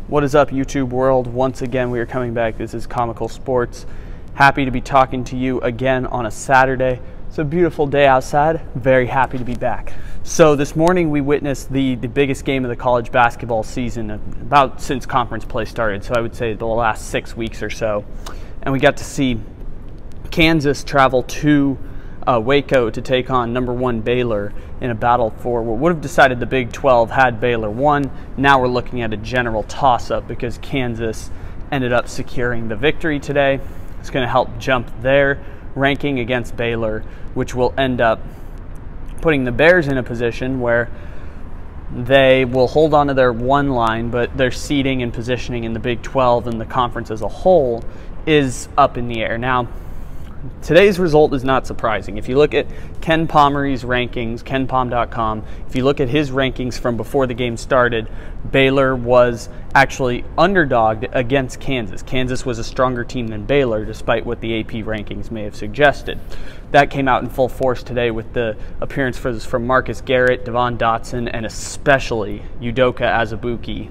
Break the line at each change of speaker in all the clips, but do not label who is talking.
What is up, YouTube world? Once again, we are coming back. This is Comical Sports. Happy to be talking to you again on a Saturday. It's a beautiful day outside. Very happy to be back. So this morning we witnessed the biggest game of the college basketball season about since conference play started. So I would say the last 6 weeks or so. And we got to see Kansas travel to Waco to take on #1 Baylor in a battle for what would have decided the Big 12 had Baylor won. Now we're looking at a general toss-up because Kansas ended up securing the victory today. It's going to help jump their ranking against Baylor, which will end up putting the Bears in a position where they will hold on to their one line, but their seeding and positioning in the Big 12 and the conference as a whole is up in the air. Now, today's result is not surprising. If you look at Ken Pomeroy's rankings, kenpom.com, if you look at his rankings from before the game started, Baylor was actually underdogged against Kansas. Kansas was a stronger team than Baylor, despite what the AP rankings may have suggested. That came out in full force today with the appearance from Marcus Garrett, Devon Dotson, and especially Udoka Azubuike.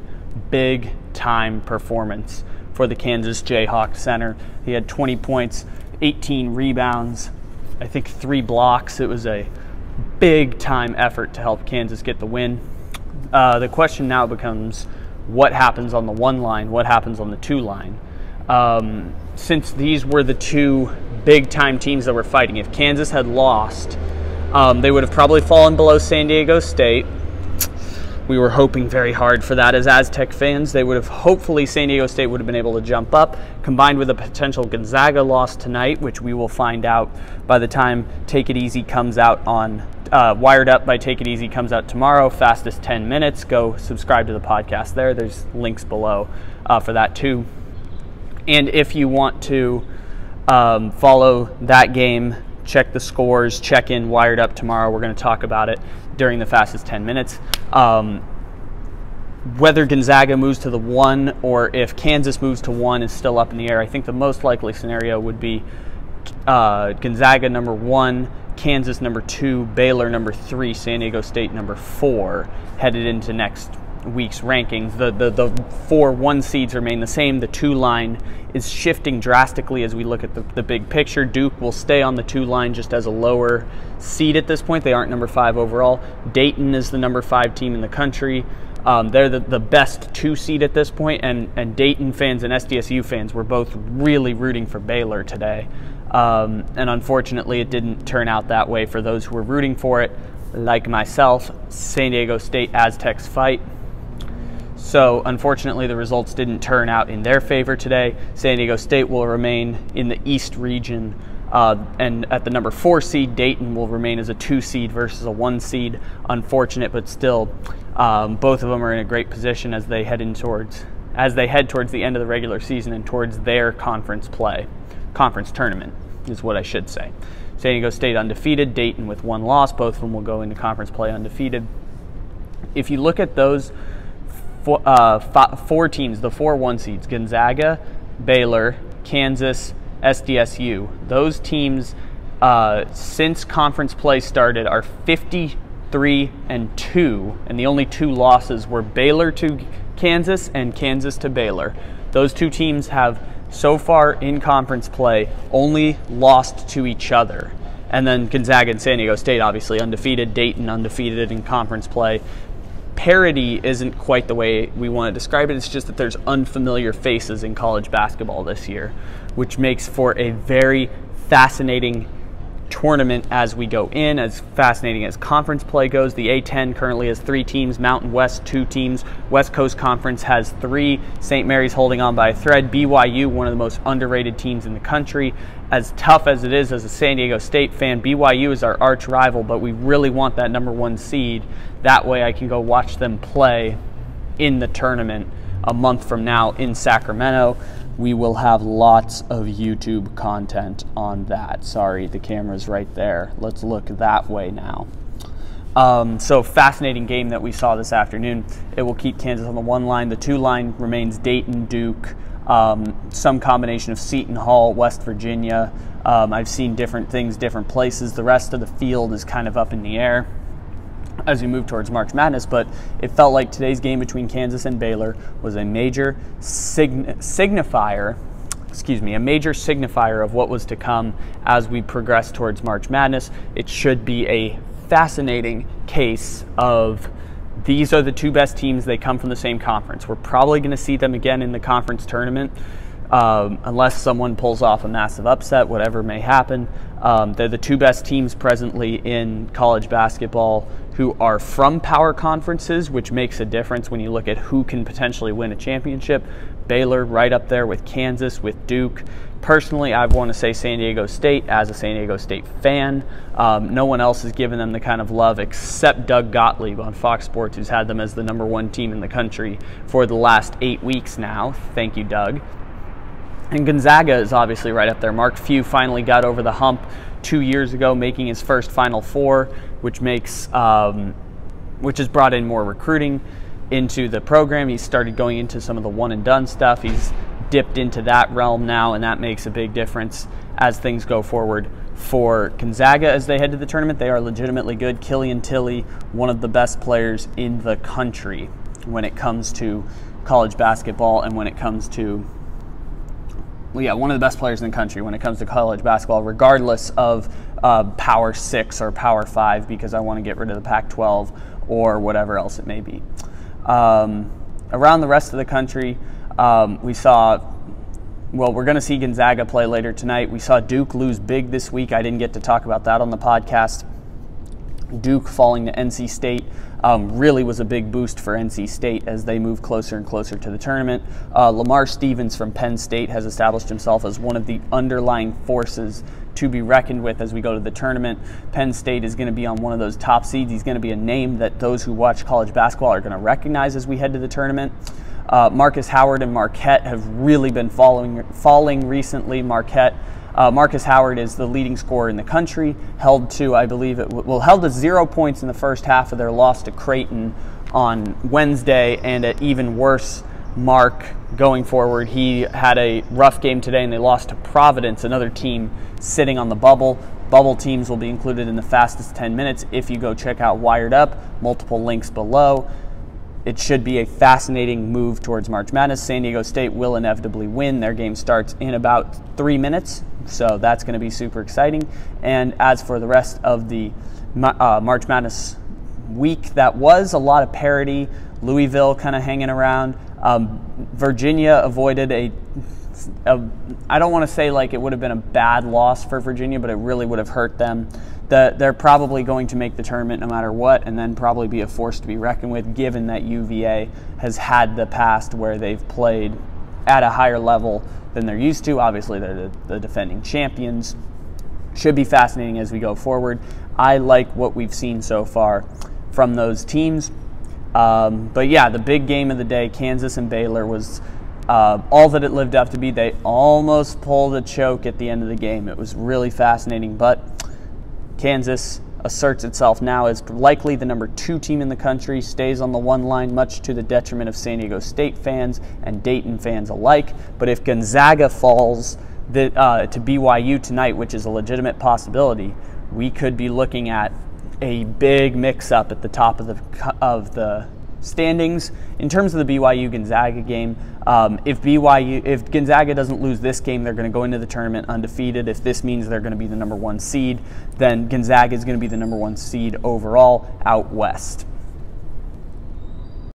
Big time performance for the Kansas Jayhawk center. He had 20 points, 18 rebounds, I think 3 blocks. It was a big time effort to help Kansas get the win. The question now becomes, what happens on the 1 line? What happens on the 2 line? Since these were the 2 big time teams that were fighting, if Kansas had lost, they would have probably fallen below San Diego State. We were hoping very hard for that as Aztec fans. They would have, hopefully San Diego State would have been able to jump up, combined with a potential Gonzaga loss tonight, which we will find out by the time Take It Easy comes out on, Wired Up by Take It Easy comes out tomorrow, fastest 10 minutes. Go subscribe to the podcast there. There's links below for that too. And if you want to follow that game, check the scores, check in Wired Up tomorrow. We're going to talk about it during the fastest 10 minutes. Whether Gonzaga moves to the 1 or if Kansas moves to 1 is still up in the air. I think the most likely scenario would be Gonzaga #1, Kansas #2, Baylor #3, San Diego State #4 headed into next week's rankings. The 4 1 seeds remain the same. The 2 line is shifting drastically as we look at the big picture. Duke will stay on the 2 line just as a lower seed at this point. They aren't #5 overall. Dayton is the #5 team in the country. They're the best 2 seed at this point, and Dayton fans and SDSU fans were both really rooting for Baylor today. And unfortunately, it didn't turn out that way for those who were rooting for it, like myself. San Diego State Aztecs fight. So unfortunately, the results didn't turn out in their favor today. San Diego State will remain in the East region, and at the #4 seed, Dayton will remain as a 2 seed versus a 1 seed. Unfortunate, but still, both of them are in a great position as they head towards the end of the regular season and towards their conference tournament is what I should say. San Diego State undefeated, Dayton with 1 loss. Both of them will go into conference play undefeated. If you look at those 4 teams, the 4 1 seeds, Gonzaga, Baylor, Kansas, SDSU, those teams since conference play started are 53-2, and the only 2 losses were Baylor to Kansas and Kansas to Baylor. Those 2 teams have so far in conference play only lost to each other. And then Gonzaga and San Diego State obviously undefeated, Dayton undefeated in conference play. Parity isn't quite the way we want to describe it. It's just that there's unfamiliar faces in college basketball this year, which makes for a very fascinating tournament as we go in, as fascinating as conference play goes. The A-10 currently has 3 teams, Mountain West 2 teams, West Coast Conference has 3, St. Mary's holding on by a thread, BYU, one of the most underrated teams in the country. As tough as it is as a San Diego State fan, BYU is our arch rival, but we really want that #1 seed. That way I can go watch them play in the tournament a month from now in Sacramento. We will have lots of YouTube content on that. Sorry, the camera's right there. Let's look that way now. So fascinating game that we saw this afternoon. It will keep Kansas on the 1 line. The 2 line remains Dayton, Duke, some combination of Seton Hall, West Virginia. I've seen different things, different places. The rest of the field is kind of up in the air. as we move towards March Madness, but it felt like today's game between Kansas and Baylor was a major signifier of what was to come as we progress towards March Madness. It should be a fascinating case of these are the two best teams. They come from the same conference. We're probably going to see them again in the conference tournament, unless someone pulls off a massive upset, whatever may happen. They're the two best teams presently in college basketball who are from power conferences, which makes a difference when you look at who can potentially win a championship. Baylor right up there with Kansas, with Duke. Personally, I want to say San Diego State as a San Diego State fan. No one else has given them the kind of love except Doug Gottlieb on Fox Sports, who's had them as the #1 team in the country for the last 8 weeks now. Thank you, Doug. And Gonzaga is obviously right up there. Mark Few finally got over the hump 2 years ago, making his first Final Four, which has brought in more recruiting into the program. He's started going into some of the one-and-done stuff. He's dipped into that realm now, and that makes a big difference as things go forward for Gonzaga as they head to the tournament. They are legitimately good. Killian Tilly, one of the best players in the country when it comes to college basketball, and when it comes to one of the best players in the country when it comes to college basketball, regardless of Power 6 or Power 5, because I want to get rid of the Pac-12 or whatever else it may be. Around the rest of the country, we saw, we're going to see Gonzaga play later tonight. We saw Duke lose big this week. I didn't get to talk about that on the podcast. Duke falling to NC State really was a big boost for NC State as they move closer and closer to the tournament. Lamar Stevens from Penn State has established himself as one of the underlying forces to be reckoned with as we go to the tournament. Penn State is going to be on one of those top seeds. He's going to be a name that those who watch college basketball are going to recognize as we head to the tournament. Marcus Howard and Marquette have really been falling recently. Marcus Howard is the leading scorer in the country, held to 0 points in the first half of their loss to Creighton on Wednesday, and an even worse mark going forward. He had a rough game today, and they lost to Providence, another team sitting on the bubble. Bubble teams will be included in the fastest 10 minutes if you go check out Wired Up. Multiple links below. It should be a fascinating move towards March Madness. San Diego State will inevitably win. Their game starts in about 3 minutes, so that's going to be super exciting. And as for the rest of the March Madness week, that was a lot of parity. Louisville kind of hanging around. Virginia avoided I don't want to say like it would have been a bad loss for Virginia, but it really would have hurt them. They're probably going to make the tournament no matter what, and then probably be a force to be reckoned with, given that UVA has had the past where they've played at a higher level than they're used to. Obviously, they're the defending champions. Should be fascinating as we go forward. I like what we've seen so far from those teams. But yeah, the big game of the day, Kansas and Baylor, was all that it lived up to be. They almost pulled a choke at the end of the game. It was really fascinating, but Kansas asserts itself now as likely the #2 team in the country, stays on the one line, much to the detriment of San Diego State fans and Dayton fans alike. But if Gonzaga falls to BYU tonight, which is a legitimate possibility, we could be looking at a big mix-up at the top of the standings. In terms of the BYU-Gonzaga game, if Gonzaga doesn't lose this game, they're going to go into the tournament undefeated. If this means they're going to be the #1 seed, then Gonzaga is going to be the #1 seed overall out west.